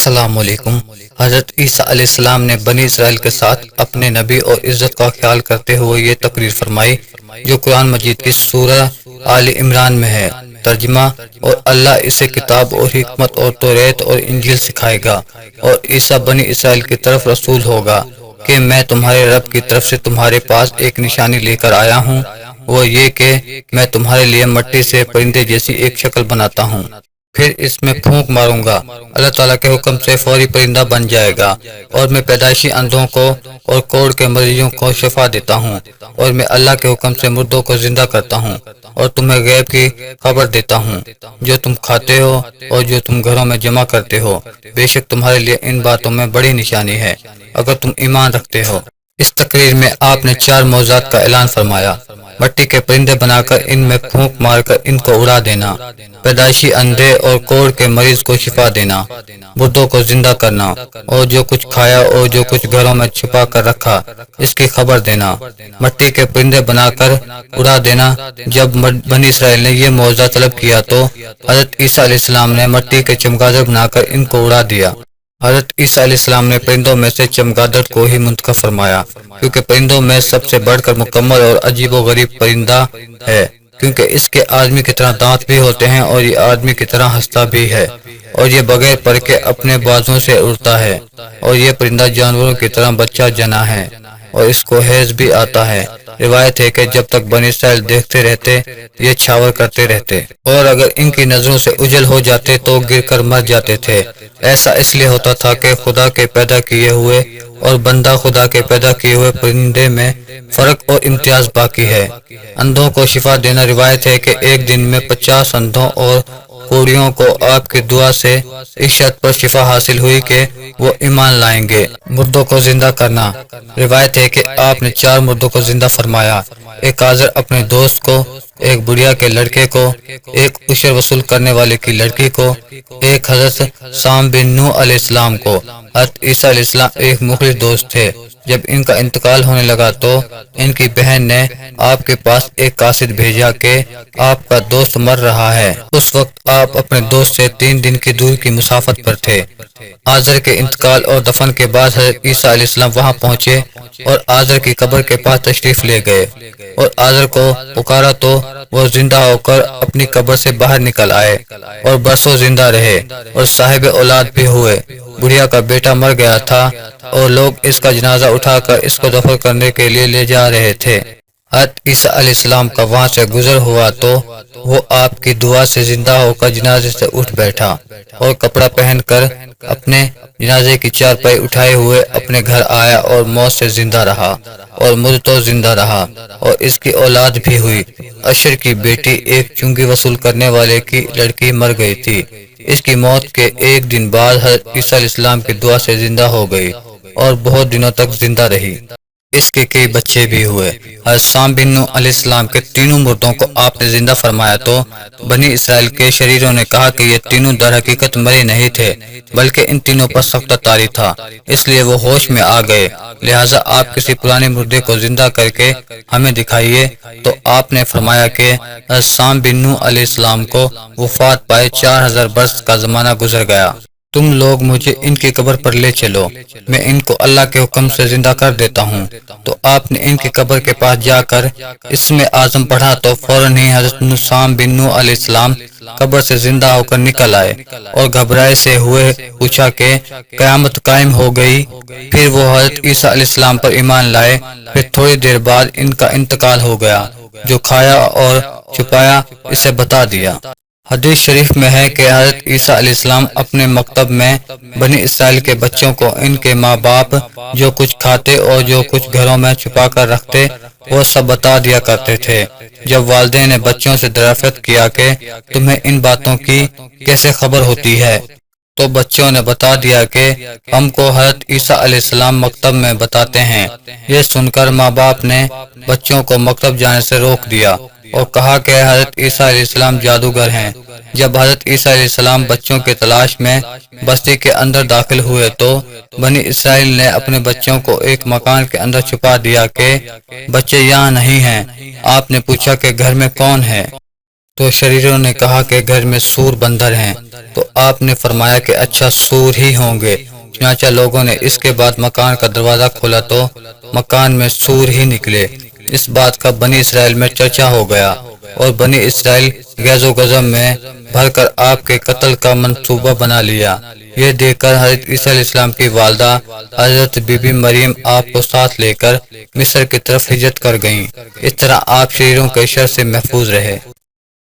السلام علیکم۔ حضرت عیسیٰ علیہ السلام نے بنی اسرائیل کے ساتھ اپنے نبی اور عزت کا خیال کرتے ہوئے یہ تقریر فرمائی جو قرآن مجید کی سورہ آل عمران میں ہے۔ ترجمہ: اور اللہ اسے کتاب اور حکمت اور توریت اور انجیل سکھائے گا، اور عیسیٰ بنی اسرائیل کی طرف رسول ہوگا کہ میں تمہارے رب کی طرف سے تمہارے پاس ایک نشانی لے کر آیا ہوں، وہ یہ کہ میں تمہارے لیے مٹی سے پرندے جیسی ایک شکل بناتا ہوں، پھر اس میں پھونک ماروں گا، اللہ تعالیٰ کے حکم سے فوری پرندہ بن جائے گا، اور میں پیدائشی اندھوں کو اور کوڑ کے مریضوں کو شفا دیتا ہوں، اور میں اللہ کے حکم سے مردوں کو زندہ کرتا ہوں، اور تمہیں غیب کی خبر دیتا ہوں جو تم کھاتے ہو اور جو تم گھروں میں جمع کرتے ہو، بے شک تمہارے لیے ان باتوں میں بڑی نشانی ہے اگر تم ایمان رکھتے ہو۔ اس تقریر میں آپ نے 4 موضوعات کا اعلان فرمایا: مٹی کے پرندے بنا کر ان میں پھونک مار کر ان کو اڑا دینا، پیدائشی اندھے اور کوڑ کے مریض کو شفا دینا، مردوں کو زندہ کرنا، اور جو کچھ کھایا اور جو کچھ گھروں میں چھپا کر رکھا اس کی خبر دینا۔ مٹی کے پرندے بنا کر اڑا دینا: جب بنی اسرائیل نے یہ معجزہ طلب کیا تو حضرت عیسیٰ علیہ السلام نے مٹی کے چمگادڑ بنا کر ان کو اڑا دیا۔ حضرت عیسیٰ علیہ السلام نے پرندوں میں سے چمگادڑ کو ہی منتخب فرمایا کیونکہ پرندوں میں سب سے بڑھ کر مکمل اور عجیب و غریب پرندہ ہے، کیونکہ اس کے آدمی کی طرح دانت بھی ہوتے ہیں اور یہ آدمی کی طرح ہنستا بھی ہے، اور یہ بغیر پر کے اپنے بازوں سے اڑتا ہے، اور یہ پرندہ جانوروں کی طرح بچہ جنا ہے اور اس کو حیض بھی آتا ہے۔ روایت ہے کہ جب تک بنی اسرائیل دیکھتے رہتے یہ چھاور کرتے رہتے، اور اگر ان کی نظروں سے اجل ہو جاتے تو گر کر مر جاتے تھے۔ ایسا اس لیے ہوتا تھا کہ خدا کے پیدا کیے ہوئے اور بندہ خدا کے پیدا کیے ہوئے پرندے میں فرق اور امتیاز باقی ہے۔ اندھوں کو شفا دینا: روایت ہے کہ ایک دن میں 50 اندھوں اور کوڑیوں کو آپ کی دعا سے اس شرط پر شفا حاصل ہوئی کہ وہ ایمان لائیں گے۔ مردوں کو زندہ کرنا: روایت ہے کہ آپ نے 4 مردوں کو زندہ فرمایا: ایک عازر اپنے دوست کو، ایک بڑھیا کے لڑکے کو، ایک عشر وصول کرنے والے کی لڑکی کو، ایک حضرت سام بن نوح علیہ السلام کو۔ حضرت عیسیٰ علیہ السلام ایک مخلص دوست تھے۔ جب ان کا انتقال ہونے لگا تو ان کی بہن نے آپ کے پاس ایک قاصد بھیجا کہ آپ کا دوست مر رہا ہے۔ اس وقت آپ اپنے دوست سے 3 دن کی دور کی مسافت پر تھے۔ عازر کے انتقال اور دفن کے بعد حضرت عیسیٰ علیہ السلام وہاں پہنچے اور عازر کی قبر کے پاس تشریف لے گئے اور عازر کو پکارا تو وہ زندہ ہو کر اپنی قبر سے باہر نکل آئے اور برسوں زندہ رہے اور صاحب اولاد بھی ہوئے۔ بڑھیا کا بیٹا مر گیا تھا اور لوگ اس کا جنازہ اٹھا کر اس کو دفن کرنے کے لیے لے جا رہے تھے۔ حضرت عیسیٰ علیہ السلام کا وہاں سے گزر ہوا تو وہ آپ کی دعا سے زندہ ہو کر جنازے سے اٹھ بیٹھا اور کپڑا پہن کر اپنے جنازے کی چارپائی اٹھائے ہوئے اپنے گھر آیا اور موت سے زندہ رہا اور مدتوں زندہ رہا، اور اس کی اولاد بھی ہوئی۔ عشر کی بیٹی ایک چنگی وصول کرنے والے کی لڑکی مر گئی تھی، اس کی موت کے ایک دن بعد حضرت عیسیٰ علیہ السلام کی دعا سے زندہ ہو گئی اور بہت دنوں تک زندہ رہی۔ اس کے کئی بچے بھی ہوئے۔ حضرت سام بن نوح علیہ السلام کے تینوں مردوں کو آپ نے زندہ فرمایا تو بنی اسرائیل کے شریروں نے کہا کہ یہ تینوں در حقیقت مرے نہیں تھے بلکہ ان تینوں پر سخت طاری تھا، اس لیے وہ ہوش میں آ گئے، لہٰذا آپ کسی پرانے مردے کو زندہ کر کے ہمیں دکھائیے۔ تو آپ نے فرمایا کہ حضرت سام بن نوح علیہ السلام کو وفات پائے 4000 برس کا زمانہ گزر گیا۔ تم لوگ مجھے ان کی قبر پر لے چلو، میں ان کو اللہ کے حکم سے زندہ کر دیتا ہوں۔ تو آپ نے ان کی قبر کے پاس جا کر اسم اعظم پڑھا تو فوراً ہی حضرت سام بن نوح علیہ السلام قبر سے زندہ ہو کر نکل آئے اور گھبرائے سے ہوئے پوچھا کہ قیامت قائم ہو گئی۔ پھر وہ حضرت عیسیٰ علیہ السلام پر ایمان لائے۔ پھر تھوڑی دیر بعد ان کا انتقال ہو گیا۔ جو کھایا اور چھپایا اسے بتا دیا۔ حدیث شریف میں ہے کہ حضرت عیسیٰ علیہ السلام اپنے مکتب میں بنی اسرائیل کے بچوں کو ان کے ماں باپ جو کچھ کھاتے اور جو کچھ گھروں میں چھپا کر رکھتے وہ سب بتا دیا کرتے تھے۔ جب والدین نے بچوں سے دریافت کیا کہ تمہیں ان باتوں کی کیسے خبر ہوتی ہے تو بچوں نے بتا دیا کہ ہم کو حضرت عیسیٰ علیہ السلام مکتب میں بتاتے ہیں۔ یہ سن کر ماں باپ نے بچوں کو مکتب جانے سے روک دیا اور کہا کہ حضرت عیسیٰ علیہ السلام جادوگر ہیں۔ جب حضرت عیسیٰ علیہ السلام بچوں کی تلاش میں بستی کے اندر داخل ہوئے تو بنی اسرائیل نے اپنے بچوں کو ایک مکان کے اندر چھپا دیا کہ بچے یہاں نہیں ہیں۔ آپ نے پوچھا کہ گھر میں کون ہے؟ تو شریروں نے کہا کہ گھر میں سور بندر ہیں، تو آپ نے فرمایا کہ اچھا سور ہی ہوں گے۔ چنانچہ لوگوں نے اس کے بعد مکان کا دروازہ کھولا تو مکان میں سور ہی نکلے۔ اس بات کا بنی اسرائیل میں چرچا ہو گیا، اور بنی اسرائیل غیظ و غضب میں بھر کر آپ کے قتل کا منصوبہ بنا لیا۔ یہ دیکھ کر حضرت عیسیٰ علیہ السلام کی والدہ حضرت بی بی مریم آپ کو ساتھ لے کر مصر کی طرف ہجرت کر گئیں۔ اس طرح آپ شریروں کے شر سے محفوظ رہے۔